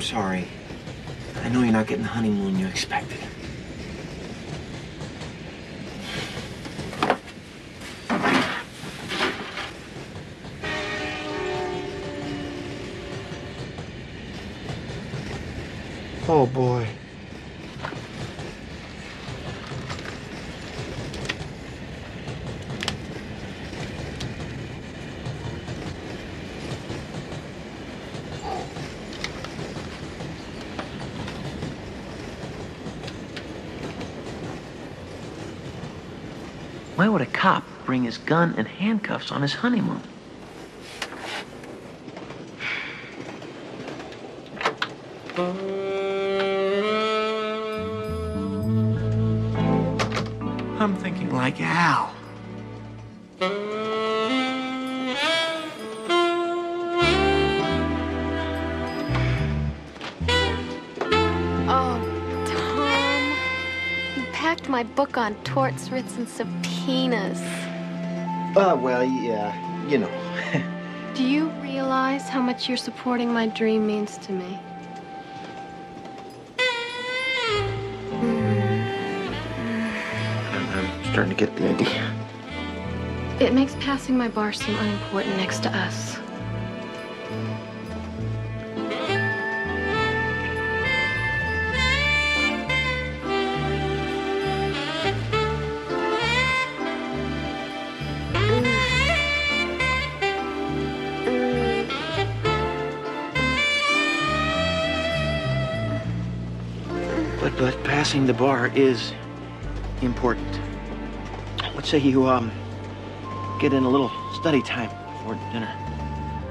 sorry. I know you're not getting the honeymoon you expected. Oh, boy. Why would a cop bring his gun and handcuffs on his honeymoon? I'm thinking like Al. My book on torts, writs, and subpoenas. Well, yeah, you know. Do you realize how much you're supporting my dream means to me? I'm starting to get the idea. It makes passing my bar seem unimportant next to us. But passing the bar is important. Let's say you, get in a little study time before dinner.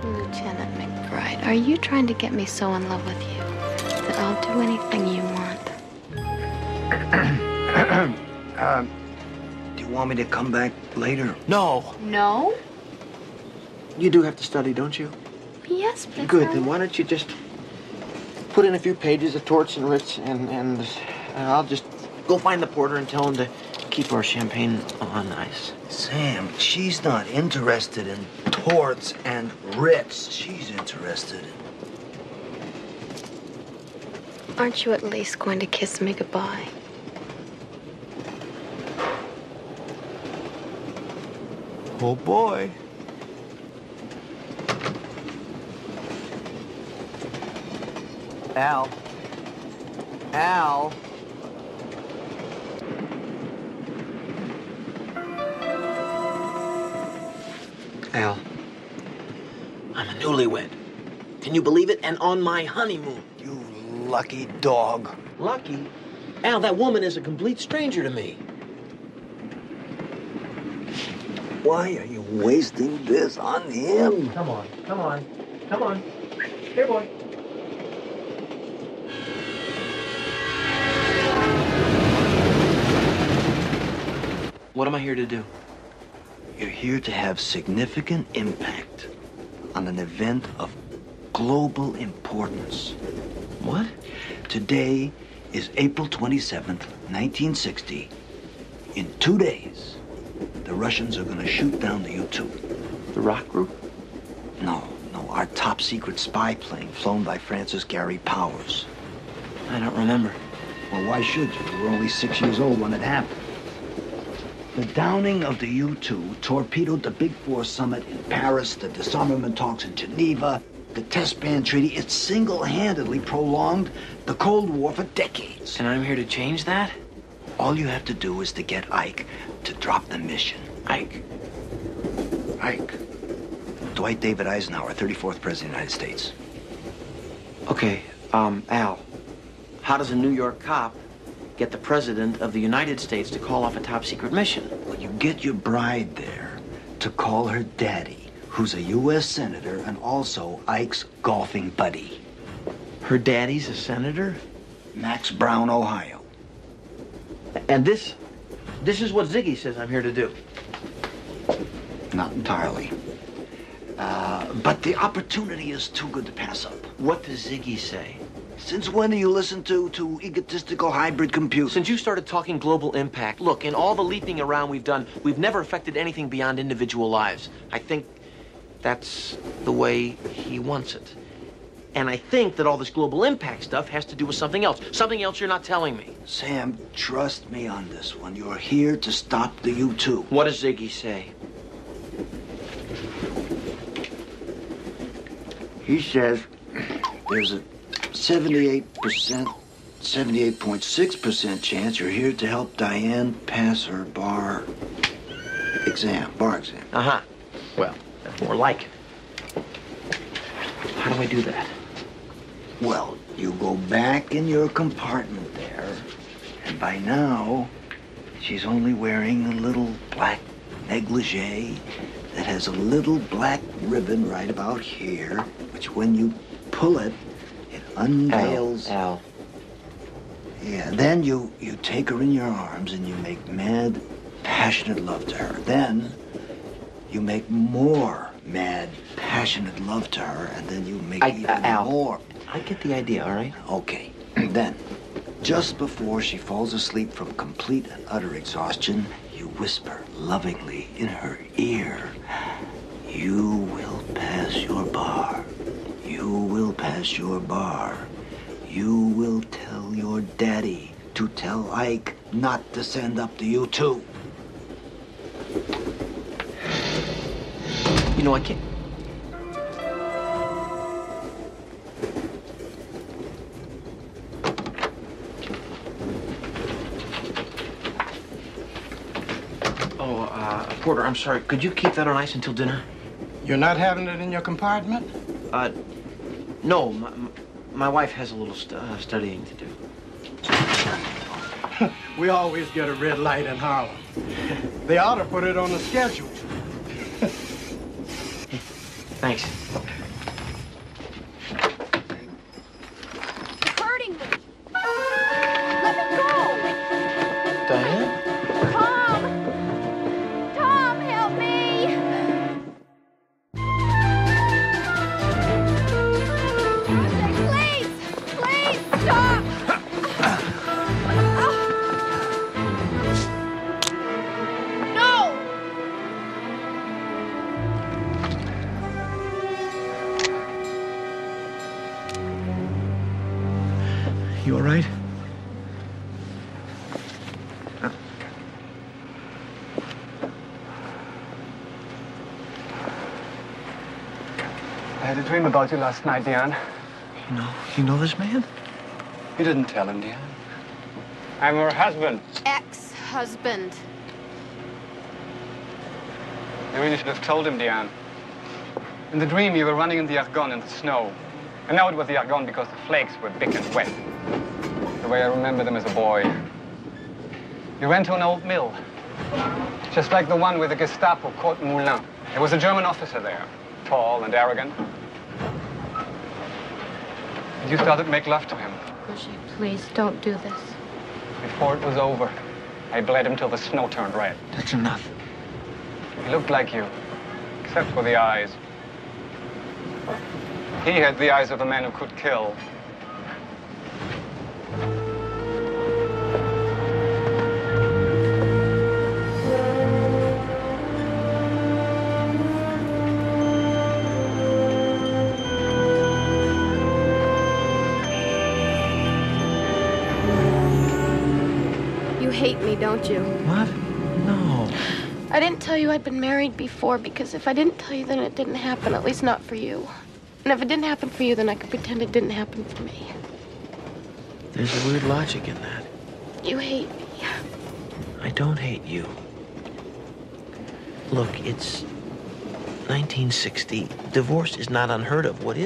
Lieutenant McBride, are you trying to get me so in love with you that I'll do anything you want? Do you want me to come back later? No. No? You do have to study, don't you? Yes, but Good, then why don't you just put in a few pages of torts and writs, and I'll just go find the porter and tell him to keep our champagne on ice. Sam, she's not interested in torts and writs. She's interested in... Aren't you at least going to kiss me goodbye? Oh, boy. Al. Al. Al, I'm a newlywed. Can you believe it? And on my honeymoon. You lucky dog. Lucky? Al, that woman is a complete stranger to me. Why are you wasting this on him? Come on, come on, come on. Here, boy. What am I here to do? You're here to have significant impact on an event of global importance. What? Today is April 27th, 1960. In 2 days, the Russians are going to shoot down the U-2. The rock group? No, our top secret spy plane flown by Francis Gary Powers. I don't remember. Well, why should you? You were only 6 years old when it happened. The downing of the U-2 torpedoed the Big Four summit in Paris, the disarmament talks in Geneva, the test ban treaty. It single-handedly prolonged the Cold War for decades. And I'm here to change that? All you have to do is to get Ike to drop the mission. Ike? Dwight David Eisenhower, 34th President of the United States. Okay, Al, how does a New York cop get the President of the United States to call off a top-secret mission? Well, you get your bride there to call her daddy, who's a U.S. Senator and also Ike's golfing buddy. Her daddy's a senator? Max Brown, Ohio. And this is what Ziggy says I'm here to do. Not entirely. But the opportunity is too good to pass up. What does Ziggy say? Since when do you listen to egotistical hybrid computers? Since you started talking global impact, look, in all the leaping around we've done, we've never affected anything beyond individual lives. I think that's the way he wants it. And I think that all this global impact stuff has to do with something else. Something else you're not telling me. Sam, trust me on this one. You're here to stop the U2. What does Ziggy say? He says there's a 78.6% chance you're here to help Diane pass her bar exam. Uh-huh. Well, that's more like it. How do I do that? Well, you go back in your compartment there, and by now, she's only wearing a little black negligee that has a little black ribbon right about here, which when you pull it, it unveils... Al. Yeah, then you take her in your arms and you make mad, passionate love to her. Then you make more mad, passionate love to her, and then you make even Al, more. I get the idea, all right? Okay. Then, just before she falls asleep from complete and utter exhaustion, you whisper lovingly in her ear, "You will pass your bar. You will pass your bar. You will tell your daddy to tell Ike not to send up the U2." You know, I can't... Porter, I'm sorry. Could you keep that on ice until dinner? You're not having it in your compartment? No. My wife has a little studying to do. We always get a red light in Harlem. They ought to put it on the schedule. Thanks. It's hurting me. Let me go. Diane? Tom, help me. Please, stop. No. You all right? I had a dream about you last night, Diane. You know this man? You didn't tell him, Diane. I'm her husband. Ex-husband. You really should have told him, Diane. In the dream, you were running in the Argonne in the snow. I know it was the Argonne because the flakes were big and wet. The way I remember them as a boy. You ran to an old mill. Just like the one where the Gestapo caught Moulin. There was a German officer there. Tall and arrogant. And you started to make love to him. Roger, please don't do this. Before it was over, I bled him till the snow turned red. That's enough. He looked like you, except for the eyes. He had the eyes of a man who could kill. You hate me, don't you? What? No. I didn't tell you I'd been married before because if I didn't tell you, then it didn't happen, at least not for you. And if it didn't happen for you, then I could pretend it didn't happen for me. There's a weird logic in that. You hate me. I don't hate you. Look, it's 1960. Divorce is not unheard of. What is?